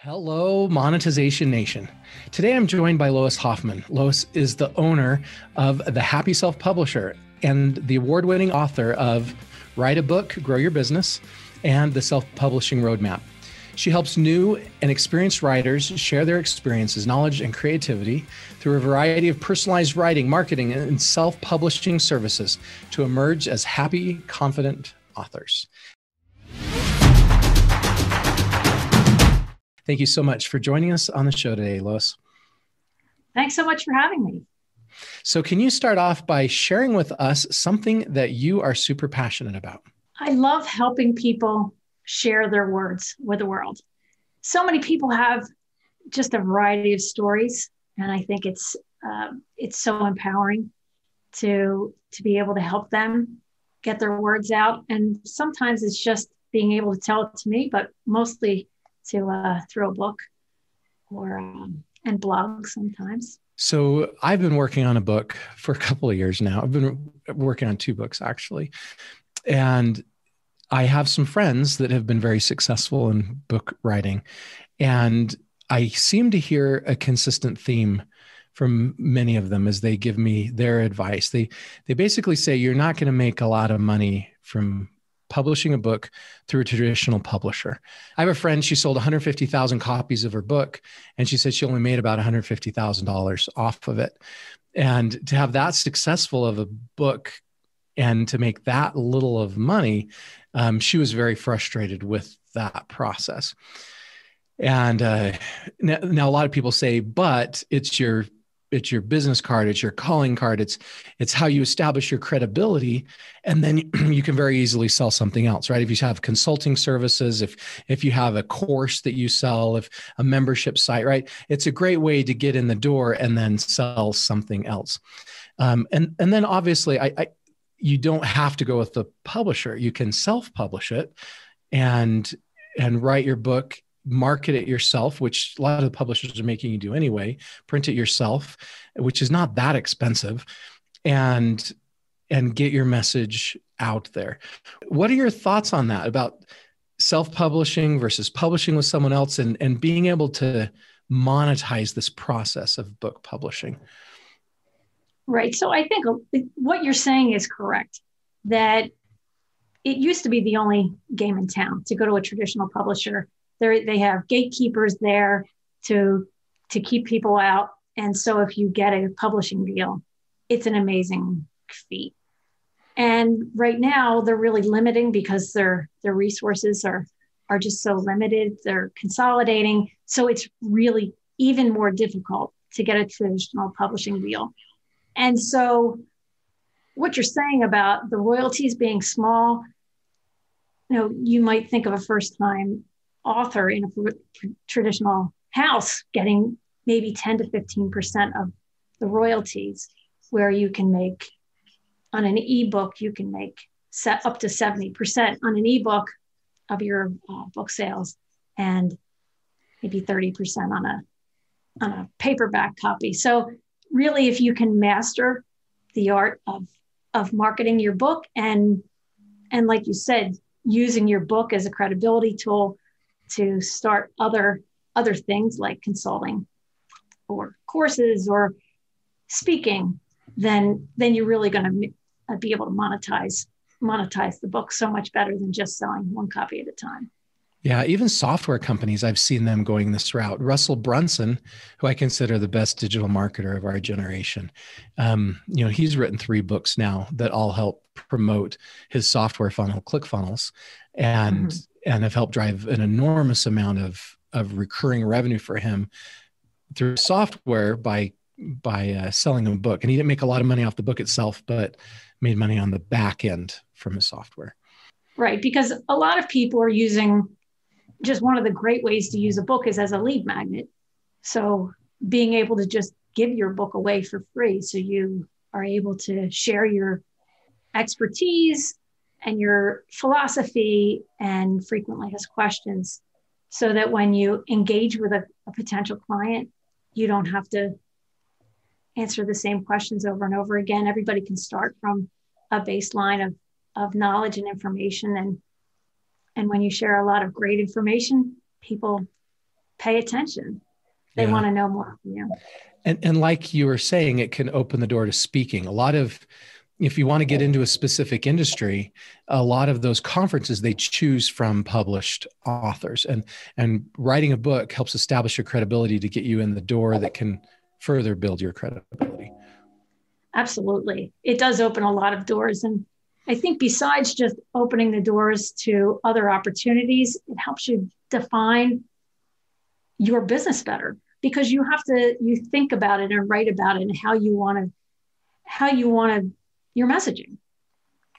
Hello, Monetization Nation. Today I'm joined by Lois Hoffman. Lois is the owner of The Happy Self Publisher and the award-winning author of Write a Book, Grow Your Business, and The Self-Publishing Roadmap. She helps new and experienced writers share their experiences, knowledge, and creativity through a variety of personalized writing, marketing, and self-publishing services to emerge as happy, confident authors. Thank you so much for joining us on the show today, Lois. Thanks so much for having me. So can you start off by sharing with us something that you are super passionate about? I love helping people share their words with the world. So many people have just a variety of stories, and I think it's so empowering to be able to help them get their words out. And sometimes it's just being able to tell it to me, but mostly through a book or and blog sometimes. So I've been working on a book for a couple of years now. I've been working on 2 books actually. And I have some friends that have been very successful in book writing. And I seem to hear a consistent theme from many of them as they give me their advice. They basically say, you're not going to make a lot of money from publishing a book through a traditional publisher. I have a friend, she sold 150,000 copies of her book, and she said she only made about $150,000 off of it. And to have that successful of a book and to make that little of money, she was very frustrated with that process. And now a lot of people say, but it's your business card, it's your calling card, it's how you establish your credibility, and then you can very easily sell something else, right? If you have consulting services, if you have a course that you sell, if a membership site, right? It's a great way to get in the door and then sell something else. And then obviously, you don't have to go with the publisher. You can self-publish it and write your book, market it yourself, which a lot of the publishers are making you do anyway, print it yourself, which is not that expensive, and get your message out there. What are your thoughts on that about self-publishing versus publishing with someone else and being able to monetize this process of book publishing? Right. So I think what you're saying is correct, that it used to be the only game in town to go to a traditional publisher. They have gatekeepers there to keep people out. And so if you get a publishing deal, it's an amazing feat. And right now they're really limiting because their resources are just so limited. They're consolidating. So it's really even more difficult to get a traditional publishing deal. And so what you're saying about the royalties being small, you might think of a first-time author in a traditional house getting maybe 10 to 15% of the royalties, where you can make on an ebook, you can make up to 70% on an ebook of your book sales, and maybe 30% on a paperback copy. So really, if you can master the art of marketing your book and like you said, using your book as a credibility tool to start other things like consulting or courses or speaking, then you're really going to be able to monetize the book so much better than just selling one copy at a time. Yeah, even software companies, I've seen them going this route. Russell Brunson, who I consider the best digital marketer of our generation, he's written 3 books now that all help promote his software funnel, ClickFunnels, and have helped drive an enormous amount of recurring revenue for him through software by selling a book. And he didn't make a lot of money off the book itself, but made money on the back end from his software. Right, because a lot of people are using, just one of the great ways to use a book is as a lead magnet. So being able to just give your book away for free, so you are able to share your expertise and your philosophy and frequently asked questions, so that when you engage with a potential client, you don't have to answer the same questions over and over again. Everybody can start from a baseline of knowledge and information. And when you share a lot of great information, people pay attention. They Yeah. want to know more from you. And like you were saying, it can open the door to speaking. If you want to get into a specific industry, a lot of those conferences, they choose from published authors, and writing a book helps establish your credibility to get you in the door that can further build your credibility. Absolutely. It does open a lot of doors. And I think besides just opening the doors to other opportunities, it helps you define your business better, because you think about it and write about it and how you want your messaging.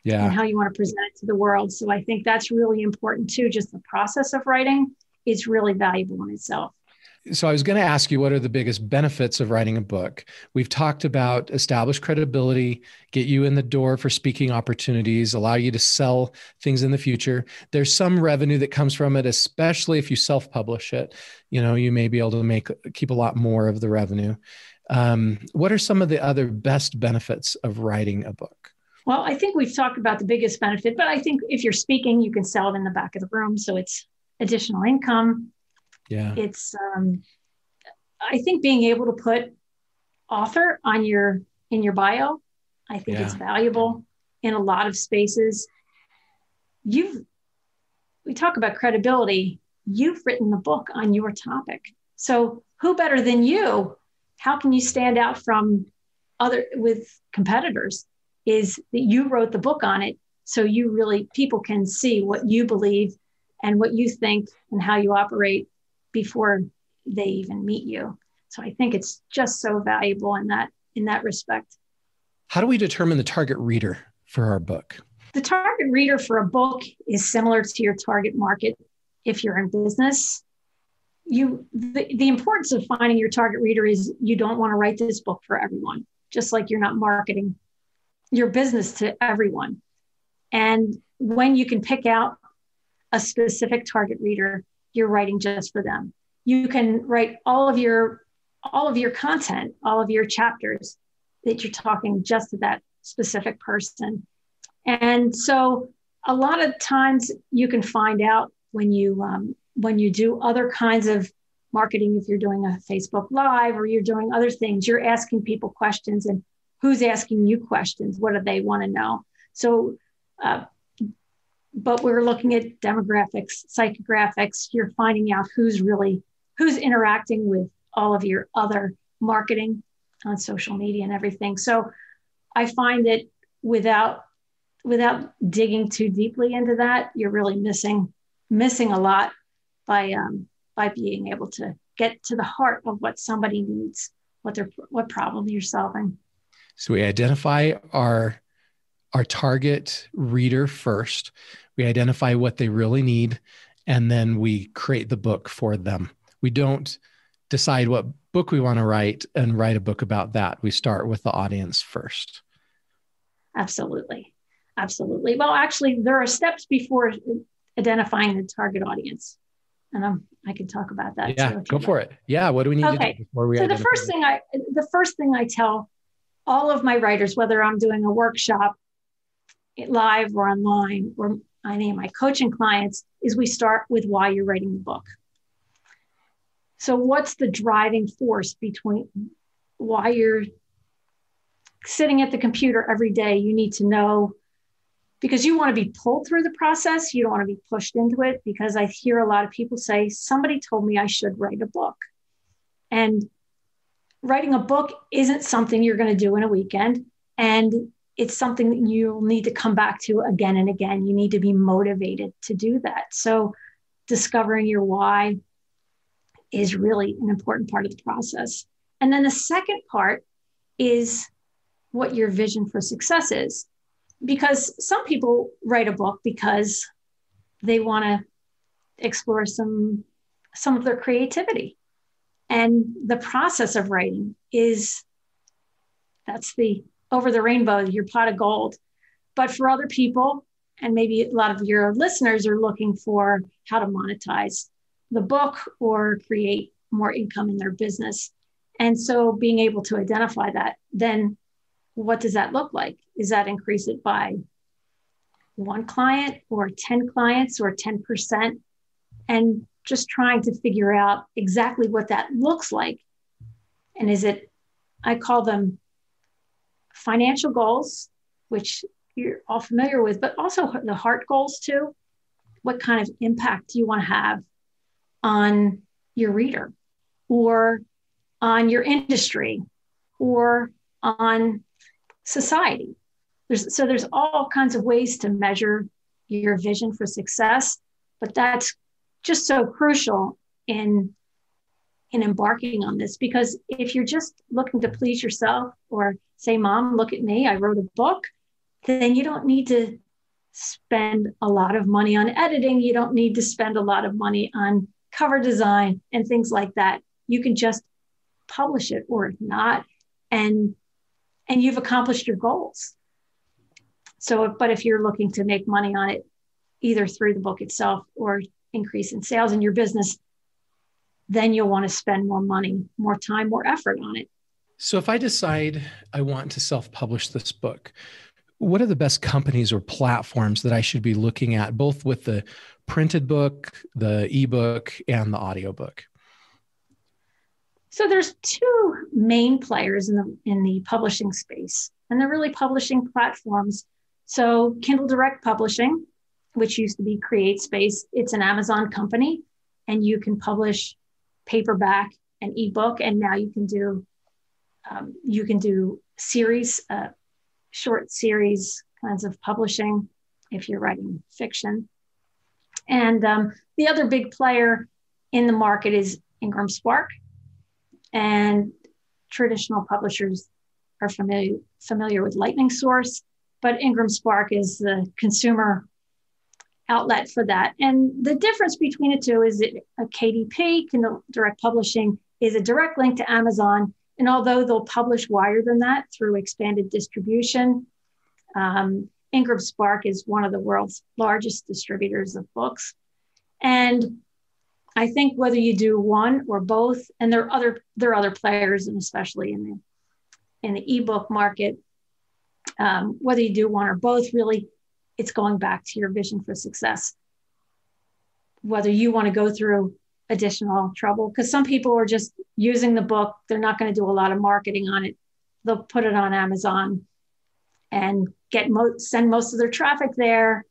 Yeah. And how you want to present it to the world. So I think that's really important too. Just the process of writing is really valuable in itself. So I was going to ask you, what are the biggest benefits of writing a book? We've talked about establish credibility, get you in the door for speaking opportunities, allow you to sell things in the future. There's some revenue that comes from it, especially if you self-publish it. You may be able to keep a lot more of the revenue. What are some of the other best benefits of writing a book? Well, I think we've talked about the biggest benefit, but I think if you're speaking, you can sell it in the back of the room. So it's additional income. Yeah. It's, I think being able to put author in your bio, I think it's valuable in a lot of spaces. We talk about credibility. You've written the book on your topic. So who better than you? How can you stand out from with competitors is that you wrote the book on it. So people can see what you believe and what you think and how you operate before they even meet you. So I think it's just so valuable in that respect. How do we determine the target reader for our book? The target reader for a book is similar to your target market. If you're in business, the importance of finding your target reader is you don't want to write this book for everyone, just like you're not marketing your business to everyone. And when you can pick out a specific target reader, you're writing just for them. You can write all of your content, all of your chapters that you're talking just to that specific person. And so a lot of times you can find out when you do other kinds of marketing, if you're doing a Facebook Live or you're doing other things, you're asking people questions, and who's asking you questions? What do they want to know? So, but we're looking at demographics, psychographics. You're finding out who's interacting with all of your other marketing on social media and everything. So I find that without digging too deeply into that, you're really missing a lot by being able to get to the heart of what somebody needs, what problem you're solving. So we identify our target reader first. We identify what they really need, and then we create the book for them. We don't decide what book we want to write and write a book about that. We start with the audience first. Absolutely. Absolutely. Well, actually, there are steps before identifying the target audience. And I can talk about that. Yeah, go for it. Yeah. What do we need to do before we identify? So the first thing I tell all of my writers, whether I'm doing a workshop live or online, or any of my coaching clients, is we start with why you're writing the book. So what's the driving force between why you're sitting at the computer every day? You need to know, because you want to be pulled through the process. You don't want to be pushed into it, because I hear a lot of people say, somebody told me I should write a book. And writing a book isn't something you're going to do in a weekend. And it's something that you'll need to come back to again and again. You need to be motivated to do that. So discovering your why is really an important part of the process. And then the second part is what your vision for success is. Because some people write a book because they want to explore some of their creativity. And the process of writing that's the over the rainbow, your pot of gold. But for other people, and maybe a lot of your listeners are looking for how to monetize the book or create more income in their business. And so being able to identify that, then what does that look like? Is that increase it by 1 client or 10 clients or 10%? And just trying to figure out exactly what that looks like. And I call them financial goals, which you're all familiar with, but also the heart goals too. What kind of impact do you want to have on your reader or on your industry or on society? There's all kinds of ways to measure your vision for success, but that's just so crucial in embarking on this, because if you're just looking to please yourself or say, Mom, look at me, I wrote a book, then you don't need to spend a lot of money on editing. You don't need to spend a lot of money on cover design and things like that. You can just publish it or not, and you've accomplished your goals. But if you're looking to make money on it, either through the book itself or increase in sales in your business, then you'll want to spend more money, more time, more effort on it. So if I decide I want to self-publish this book, what are the best companies or platforms that I should be looking at, both with the printed book, the ebook, and the audiobook? So there's two main players in the publishing space, and they're really publishing platforms. So Kindle Direct Publishing, which used to be CreateSpace, it's an Amazon company, and you can publish paperback and ebook, and now you can do series, short series kinds of publishing if you're writing fiction. And the other big player in the market is Ingram Spark, and traditional publishers are familiar with Lightning Source, but Ingram Spark is the consumer outlet for that. And the difference between the two is that a KDP, Kindle Direct Publishing, is a direct link to Amazon. And although they'll publish wider than that through expanded distribution, Ingram Spark is one of the world's largest distributors of books. And I think whether you do one or both, and there are other players, and especially in the ebook market, whether you do one or both, really, it's going back to your vision for success. Whether you want to go through additional trouble, because some people are just using the book, they're not going to do a lot of marketing on it. They'll put it on Amazon and send most of their traffic there,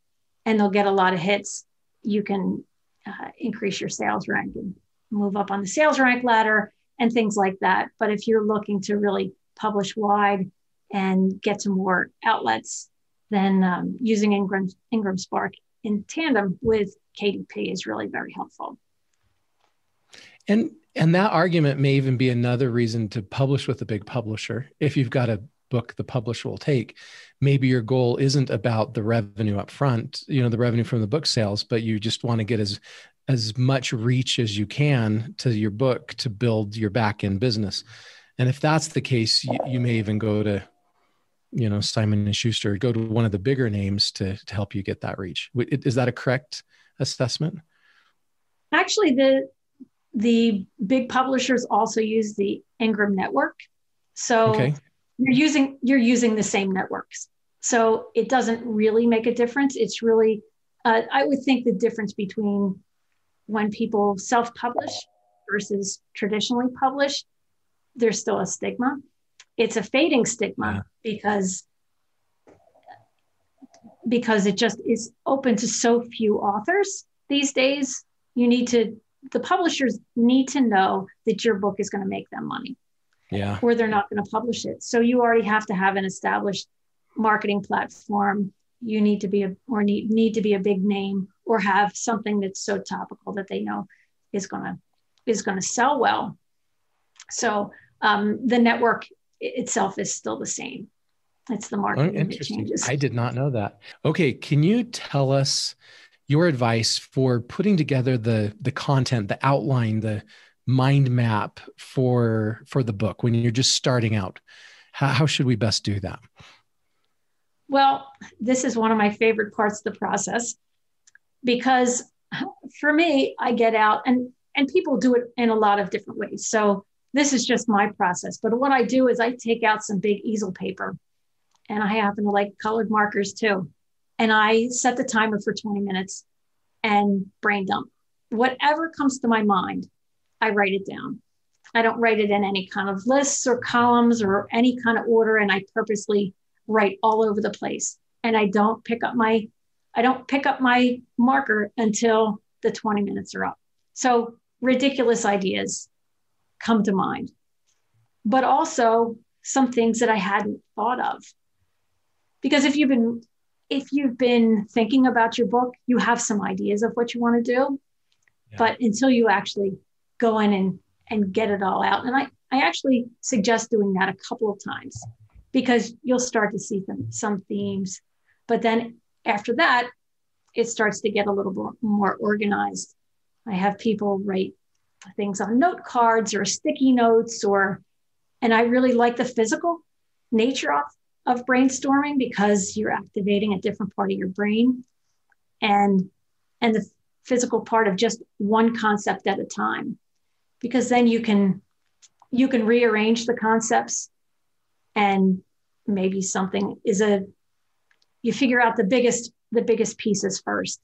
and they'll get a lot of hits. You can increase your sales rank and move up on the sales rank ladder and things like that. But if you're looking to really publish wide and get to more outlets, then using Ingram Spark in tandem with KDP is really very helpful. And that argument may even be another reason to publish with a big publisher. If you've got a book the publisher will take, maybe your goal isn't about the revenue up front, the revenue from the book sales, but you just want to get as much reach as you can to your book to build your back end business. And if that's the case, you may even go to, Simon & Schuster, go to one of the bigger names to help you get that reach. Is that a correct assessment? Actually, the big publishers also use the Ingram network. So okay. You're using the same networks. So it doesn't really make a difference. It's really, I would think the difference between when people self-publish versus traditionally publish, there's still a stigma. It's a fading stigma because it just is open to so few authors these days. The publishers need to know that your book is going to make them money, or they're not going to publish it. So you already have to have an established marketing platform. You need to be need to be a big name, or have something that's so topical that they know is going to sell well. So the network itself is still the same. It's the marketing that changes. I did not know that. Okay, can you tell us your advice for putting together the content, the outline, the mind map for the book when you're just starting out? How should we best do that? Well, this is one of my favorite parts of the process, because for me, I get out and people do it in a lot of different ways. So this is just my process. But what I do is I take out some big easel paper, and I happen to like colored markers too. And I set the timer for 20 minutes and brain dump. whatever comes to my mind, I write it down. I don't write it in any kind of lists or columns or any kind of order. And I purposely write all over the place. And I don't pick up my marker until the 20 minutes are up. So ridiculous ideas come to mind, but also some things that I hadn't thought of. Because if you've been thinking about your book, you have some ideas of what you want to do, but until you actually go in and get it all out. And I actually suggest doing that a couple of times, because you'll start to see some themes, but then after that, it starts to get a little bit more organized. I have people write things on note cards or sticky notes, and I really like the physical nature of brainstorming, because you're activating a different part of your brain, and the physical part of just one concept at a time, because then you can rearrange the concepts, and maybe something you figure out the biggest pieces first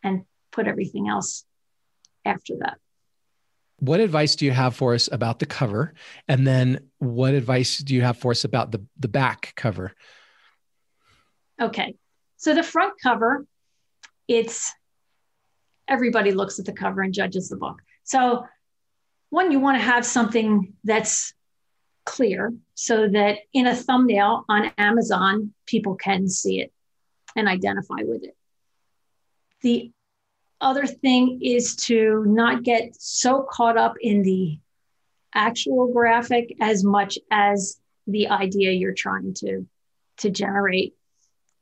and put everything else after that. What advice do you have for us about the cover? And then what advice do you have for us about the back cover? Okay. So the front cover, everybody looks at the cover and judges the book. So one, you want to have something that's clear so that in a thumbnail on Amazon, people can see it and identify with it. The other thing is to not get so caught up in the actual graphic as much as the idea you're trying to generate.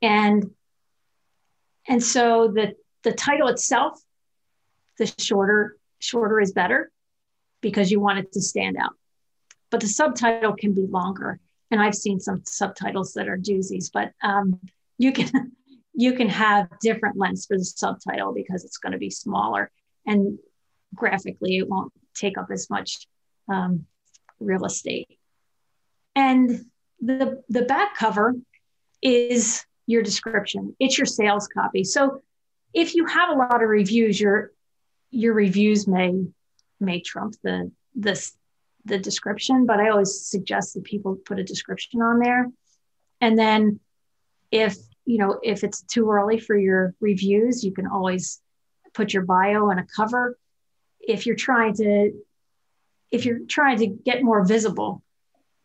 And so the title itself, the shorter is better, because you want it to stand out. But the subtitle can be longer. And I've seen some subtitles that are doozies, but you can have different lengths for the subtitle, because it's going to be smaller, and graphically it won't take up as much real estate. And the back cover is your description. It's your sales copy. So if you have a lot of reviews, your reviews may trump the description, but I always suggest that people put a description on there. And then if it's too early for your reviews, you can always put your bio and a cover. If you're trying to get more visible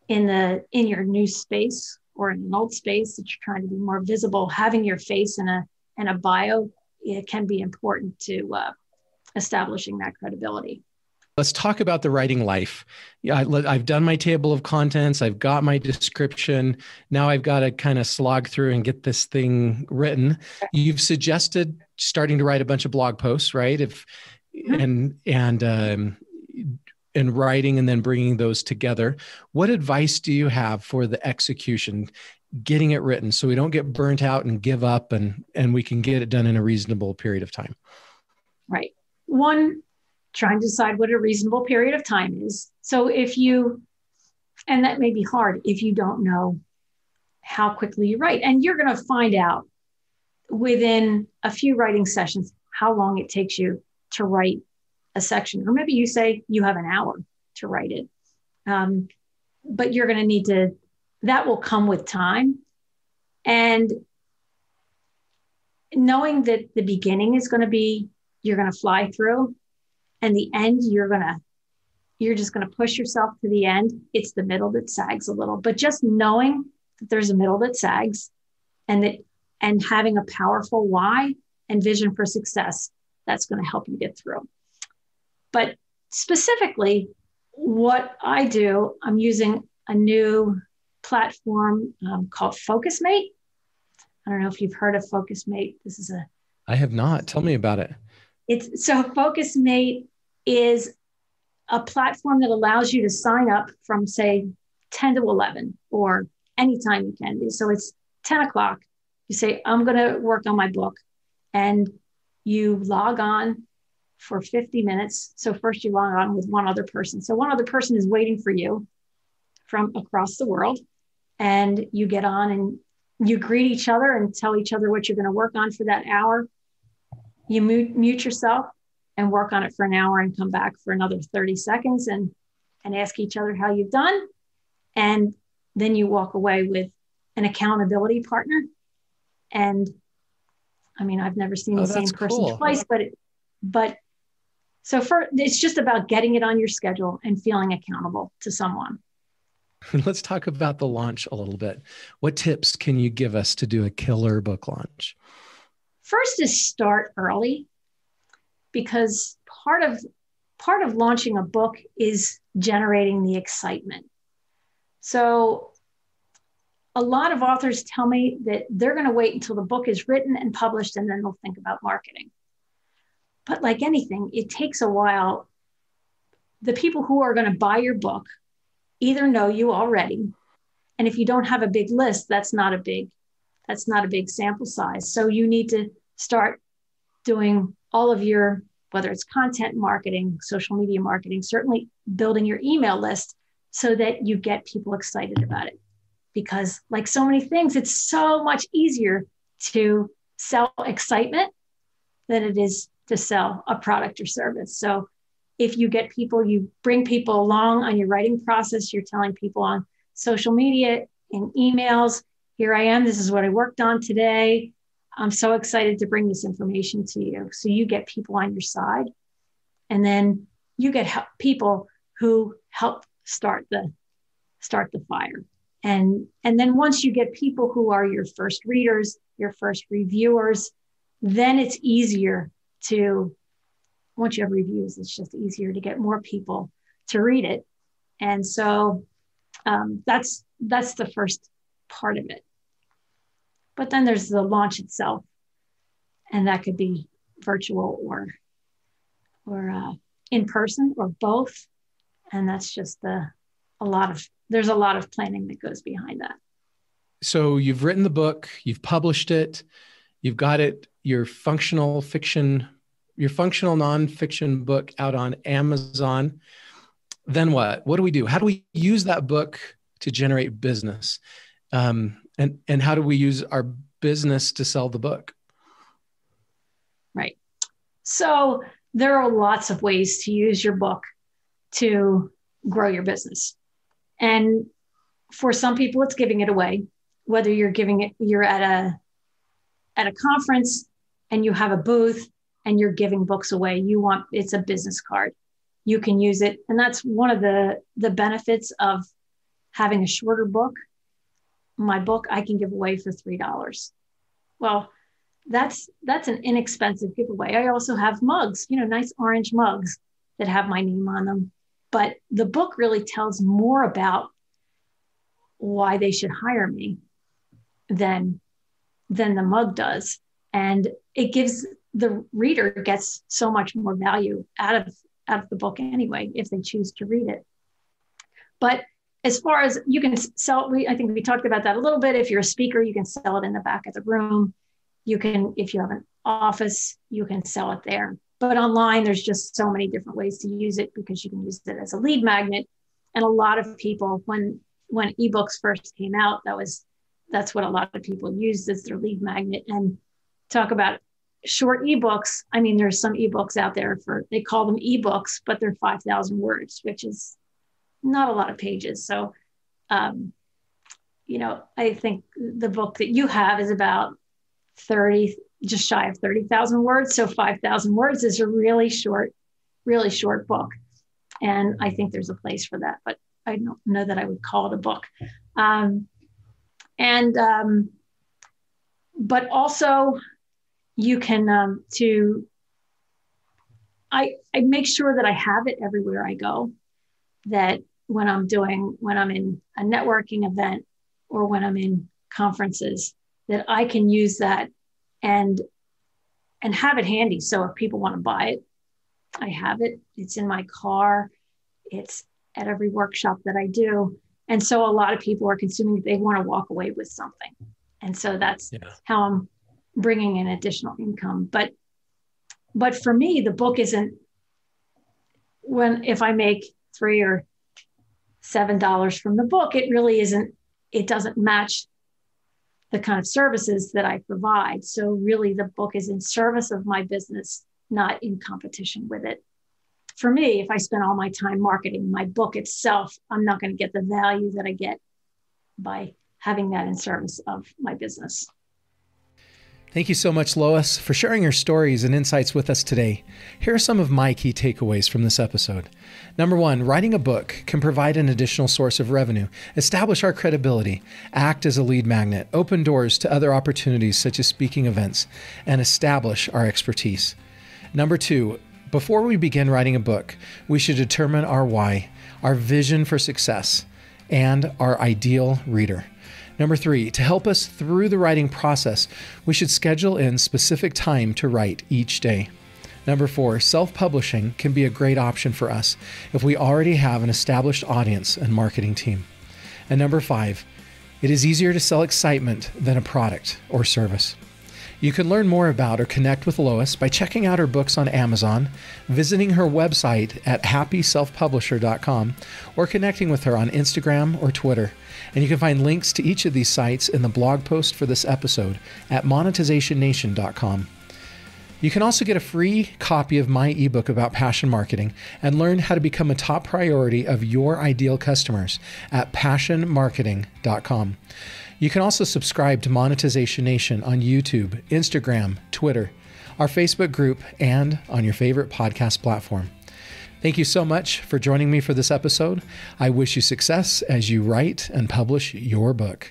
in your new space or in an old space that you're trying to be more visible, having your face and a bio, it can be important to establishing that credibility. Let's talk about the writing life. Yeah, I've done my table of contents. I've got my description. Now I've got to kind of slog through and get this thing written. You've suggested starting to write a bunch of blog posts, right? And writing and then bringing those together. What advice do you have for the execution, getting it written, so we don't get burnt out and give up, and we can get it done in a reasonable period of time? Right. One, trying to decide what a reasonable period of time is. So and that may be hard if you don't know how quickly you write. And you're going to find out within a few writing sessions how long it takes you to write a section. Or maybe you say you have an hour to write it. But you're going to need that will come with time. And knowing that the beginning is going to be, you're going to fly through, and the end, you're just going to push yourself to the end. It's the middle that sags a little, but just knowing that there's a middle that sags, and having a powerful why and vision for success, that's going to help you get through. But specifically, what I do, I'm using a new platform called FocusMate. I don't know if you've heard of FocusMate. I have not. Tell me about it. So FocusMate is a platform that allows you to sign up from, say, 10 to 11 or anytime you can. So it's 10 o'clock. You say, I'm going to work on my book, and you log on for 50 minutes. So first you log on with one other person. So one other person is waiting for you from across the world, and you get on and you greet each other and tell each other what you're going to work on for that hour. You mute yourself, and work on it for an hour and come back for another 30 seconds and ask each other how you've done. And then you walk away with an accountability partner. And I mean, I've never seen the same person twice, but so it's just about getting it on your schedule and feeling accountable to someone. Let's talk about the launch a little bit. What tips can you give us to do a killer book launch? First is start early, because part of launching a book is generating the excitement. So a lot of authors tell me that they're going to wait until the book is written and published, and then they'll think about marketing. But like anything, it takes a while. The people who are going to buy your book either know you already, and if you don't have a big list, that's not a big sample size. So you need to start doing all of your, whether it's content marketing, social media marketing, certainly building your email list so that you get people excited about it. Because like so many things, it's so much easier to sell excitement than it is to sell a product or service. So if you get people, you bring people along on your writing process, you're telling people on social media, in emails, here I am, this is what I worked on today. I'm so excited to bring this information to you. So you get people on your side, and then you get people who help start the fire. And then once you get people who are your first readers, your first reviewers, then it's easier to, once you have reviews, it's just easier to get more people to read it. And so that's the first part of it. But then there's the launch itself, and that could be virtual or in person or both. And that's just there's a lot of planning that goes behind that. So you've written the book, you've published it, you've got it, your functional nonfiction book out on Amazon. Then what? What do we do? How do we use that book to generate business? And how do we use our business to sell the book? Right. So there are lots of ways to use your book to grow your business. And for some people, it's giving it away, whether you're at a conference and you have a booth and you're giving books away. It's a business card. You can use it. And that's one of the benefits of having a shorter book. My book, I can give away for $3. Well, that's an inexpensive giveaway. I also have mugs, nice orange mugs that have my name on them. But the book really tells more about why they should hire me than the mug does. And it gives the reader gets so much more value out of the book anyway, if they choose to read it. But as far as you can sell, I think we talked about that a little bit. If you're a speaker, you can sell it in the back of the room. You can, if you have an office, you can sell it there. But online, there's just so many different ways to use it, because you can use it as a lead magnet. And a lot of people, when ebooks first came out, that's what a lot of people used as their lead magnet. And talk about short ebooks. I mean, there's some ebooks out there they call them ebooks, but they're 5,000 words, which is not a lot of pages. So, I think the book that you have is about just shy of 30,000 words. So 5,000 words is a really short book. And I think there's a place for that, but I don't know that I would call it a book. But also you can, I make sure that I have it everywhere I go, that when I'm in a networking event or when I'm in conferences, that I can use that and have it handy. So if people want to buy it, I have it. It's in my car. It's at every workshop that I do. And so a lot of people are consuming it. They want to walk away with something. And so that's how I'm bringing in additional income. But for me, the book isn't, if I make $3 or $7 from the book, it really isn't, it doesn't match the kind of services that I provide. So really the book is in service of my business not in competition with it. For me, if I spend all my time marketing my book itself, I'm not going to get the value that I get by having that in service of my business. Thank you so much, Lois, for sharing your stories and insights with us today. Here are some of my key takeaways from this episode. Number one, writing a book can provide an additional source of revenue, establish our credibility, act as a lead magnet, open doors to other opportunities such as speaking events, and establish our expertise. Number two, before we begin writing a book, we should determine our why, our vision for success, and our ideal reader. Number three, to help us through the writing process, we should schedule in specific time to write each day. Number four, self-publishing can be a great option for us if we already have an established audience and marketing team. And number five, it is easier to sell excitement than a product or service. You can learn more about or connect with Lois by checking out her books on Amazon, visiting her website at happyselfpublisher.com, or connecting with her on Instagram or Twitter. And you can find links to each of these sites in the blog post for this episode at monetizationnation.com. You can also get a free copy of my ebook about passion marketing and learn how to become a top priority of your ideal customers at passionmarketing.com. You can also subscribe to Monetization Nation on YouTube, Instagram, Twitter, our Facebook group, and on your favorite podcast platform. Thank you so much for joining me for this episode. I wish you success as you write and publish your book.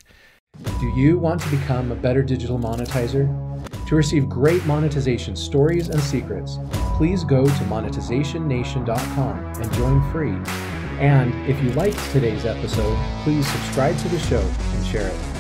Do you want to become a better digital monetizer? To receive great monetization stories and secrets, please go to monetizationnation.com and join free. And if you liked today's episode, please subscribe to the show and share it.